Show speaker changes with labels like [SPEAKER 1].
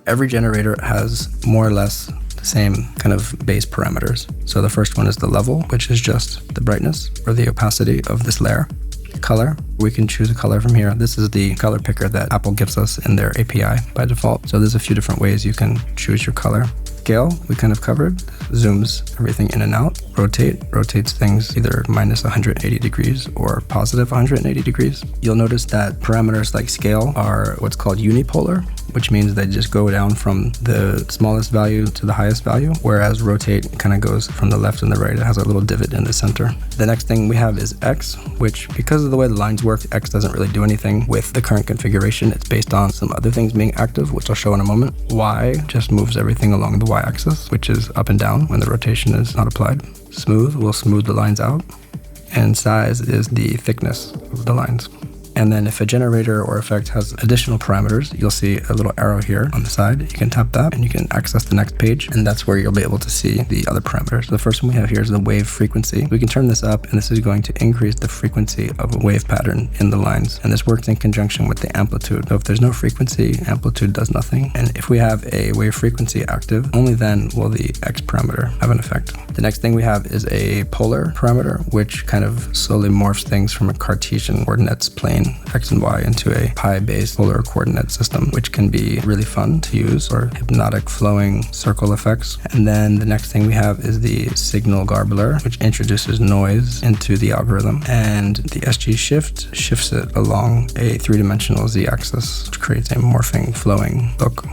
[SPEAKER 1] Every generator has more or less the same kind of base parameters. So the first one is the level, which is just the brightness or the opacity of this layer. Color, we can choose a color from here. This is the color picker that Apple gives us in their API by default. So there's a few different ways you can choose your color. Scale, we kind of covered, zooms everything in and out. Rotate, rotates things either minus 180 degrees or positive 180 degrees. You'll notice that parameters like scale are what's called unipolar, which means they just go down from the smallest value to the highest value, whereas rotate kind of goes from the left and the right. It has a little divot in the center. The next thing we have is X, which because of the way the lines work, X doesn't really do anything with the current configuration. It's based on some other things being active, which I'll show in a moment. Y just moves everything along the Y-axis, which is up and down when the rotation is not applied. Smooth will smooth the lines out, and size is the thickness of the lines. And then if a generator or effect has additional parameters, you'll see a little arrow here on the side. You can tap that and you can access the next page, and that's where you'll be able to see the other parameters. The first one we have here is the wave frequency. We can turn this up, and this is going to increase the frequency of a wave pattern in the lines. And this works in conjunction with the amplitude. So if there's no frequency, amplitude does nothing. And if we have a wave frequency active, only then will the X parameter have an effect. The next thing we have is a polar parameter, which kind of slowly morphs things from a Cartesian coordinates plane, X and Y, into a pi-based polar coordinate system, which can be really fun to use for hypnotic flowing circle effects. And then the next thing we have is the signal Garbler, which introduces noise into the algorithm, and the SG shift shifts it along a three-dimensional Z-axis, which creates a morphing flowing look.